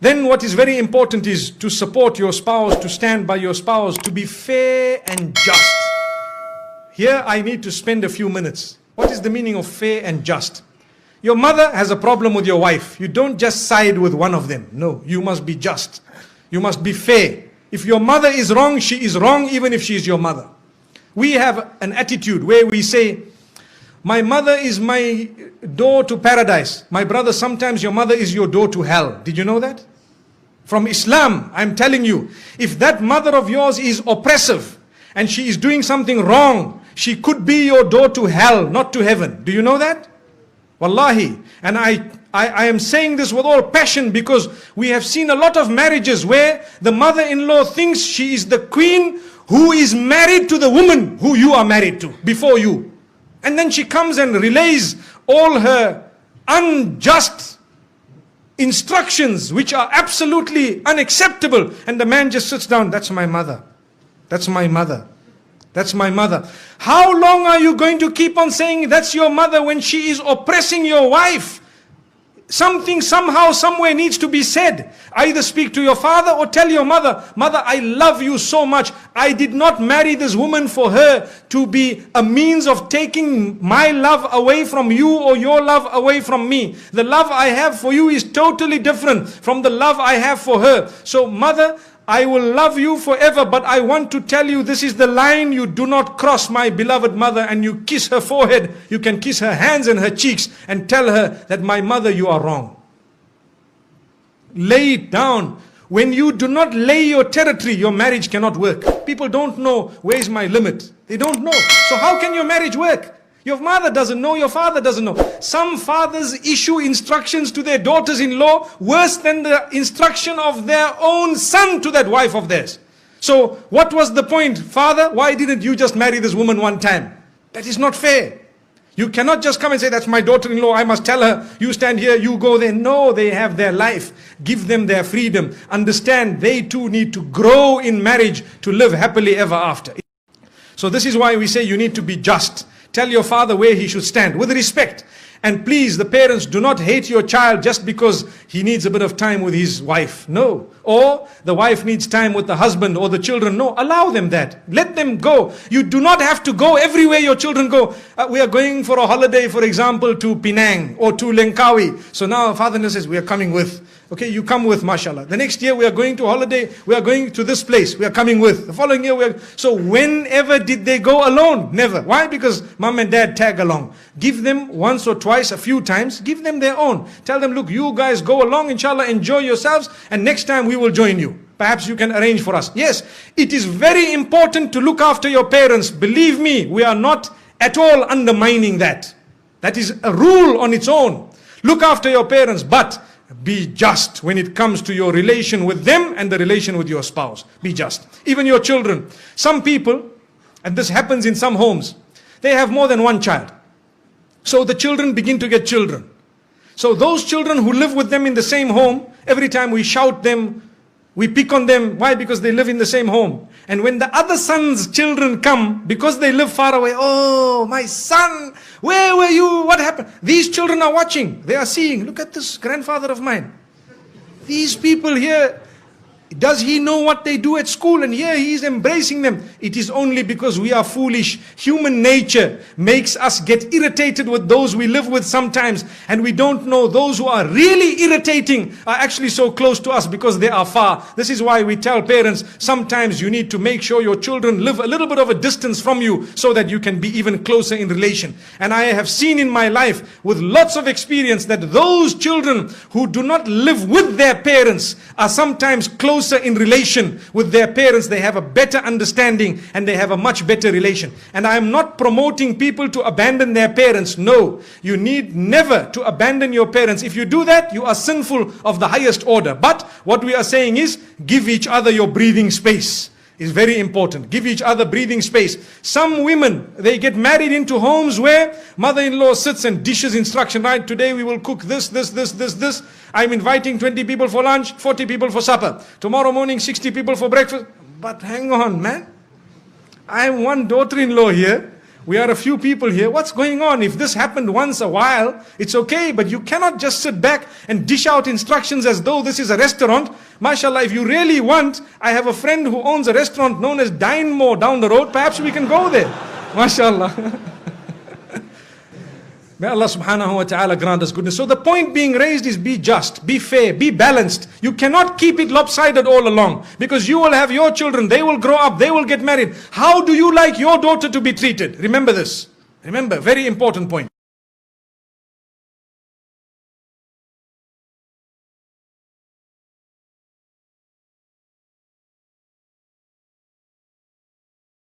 Then what is very important is to support your spouse, to stand by your spouse, to be fair and just. Here I need to spend a few minutes. What is the meaning of fair and just? Your mother has a problem with your wife. You don't just side with one of them. No, you must be just. You must be fair. If your mother is wrong, she is wrong even if she is your mother. We have an attitude where we say, my mother is my door to paradise. My brother, sometimes your mother is your door to hell. Did you know that? From Islam, I'm telling you, if that mother of yours is oppressive and she is doing something wrong, she could be your door to hell, not to heaven. Do you know that? Wallahi. And I am saying this with all passion because we have seen a lot of marriages where the mother-in-law thinks she is the queen who is married to the woman who you are married to before you. And then she comes and relays all her unjust instructions which are absolutely unacceptable, and the man just sits down. That's my mother. That's my mother. That's my mother. How long are you going to keep on saying that's your mother when she is oppressing your wife? Something somehow somewhere needs to be said. Either speak to your father or tell your mother, mother, I love you so much. I did not marry this woman for her to be a means of taking my love away from you or your love away from me. The love I have for you is totally different from the love I have for her. So mother, I will love you forever, but I want to tell you this is the line you do not cross, my beloved mother. And you kiss her forehead, you can kiss her hands and her cheeks and tell her that my mother, you are wrong. Lay it down. When you do not lay your territory, your marriage cannot work. People don't know where is my limit. They don't know. So how can your marriage work? Your mother doesn't know, your father doesn't know. Some fathers issue instructions to their daughters-in-law worse than the instruction of their own son to that wife of theirs. So what was the point? Father, why didn't you just marry this woman one time? That is not fair. You cannot just come and say, that's my daughter-in-law, I must tell her, you stand here, you go there. No, they have their life. Give them their freedom. Understand, they too need to grow in marriage to live happily ever after. So this is why we say you need to be just. Tell your father where he should stand with respect. And please, the parents, do not hate your child just because he needs a bit of time with his wife. No. Or the wife needs time with the husband or the children. No, allow them that. Let them go. You do not have to go everywhere your children go. We are going for a holiday, for example, to Penang or to Langkawi. So now father says, we are coming with. Okay, you come with, mashallah. The next year we are going to holiday, we are going to this place, we are coming with. The following year we are... So whenever did they go alone? Never. Why? Because mom and dad tag along. Give them once or twice, a few times, give them their own. Tell them, look, you guys go along, inshallah, enjoy yourselves, and next time we will join you. Perhaps you can arrange for us. Yes, it is very important to look after your parents. Believe me, we are not at all undermining that. That is a rule on its own. Look after your parents, but be just when it comes to your relation with them and the relation with your spouse. Be just. Even your children. Some people, and this happens in some homes, they have more than one child. So the children begin to get children. So those children who live with them in the same home, every time we shout them, we pick on them. Why? Because they live in the same home. And when the other son's children come, because they live far away, oh, my son, where were you? What happened? These children are watching. They are seeing, look at this grandfather of mine. These people here, does he know what they do at school? And here he is embracing them. It is only because we are foolish. Human nature makes us get irritated with those we live with sometimes. And we don't know those who are really irritating are actually so close to us because they are far. This is why we tell parents, sometimes you need to make sure your children live a little bit of a distance from you so that you can be even closer in relation. And I have seen in my life with lots of experience that those children who do not live with their parents are sometimes closer in relation with their parents. They have a better understanding and they have a much better relation. And I am not promoting people to abandon their parents. No, you need never to abandon your parents. If you do that, you are sinful of the highest order. But what we are saying is, give each other your breathing space. Is very important. Give each other breathing space. Some women, they get married into homes where mother-in-law sits and dishes instruction, right? Today we will cook this. I'm inviting 20 people for lunch, 40 people for supper. Tomorrow morning, 60 people for breakfast. But hang on, man. I am one daughter-in-law here. We are a few people here. What's going on? If this happened once a while, it's okay, but you cannot just sit back and dish out instructions as though this is a restaurant. MashaAllah, if you really want, I have a friend who owns a restaurant known as Dine More down the road. Perhaps we can go there. MashaAllah. May Allah subhanahu wa ta'ala grant us goodness. So the point being raised is be just, be fair, be balanced. You cannot keep it lopsided all along, because you will have your children, they will grow up, they will get married. How do you like your daughter to be treated? Remember this. Remember, very important point.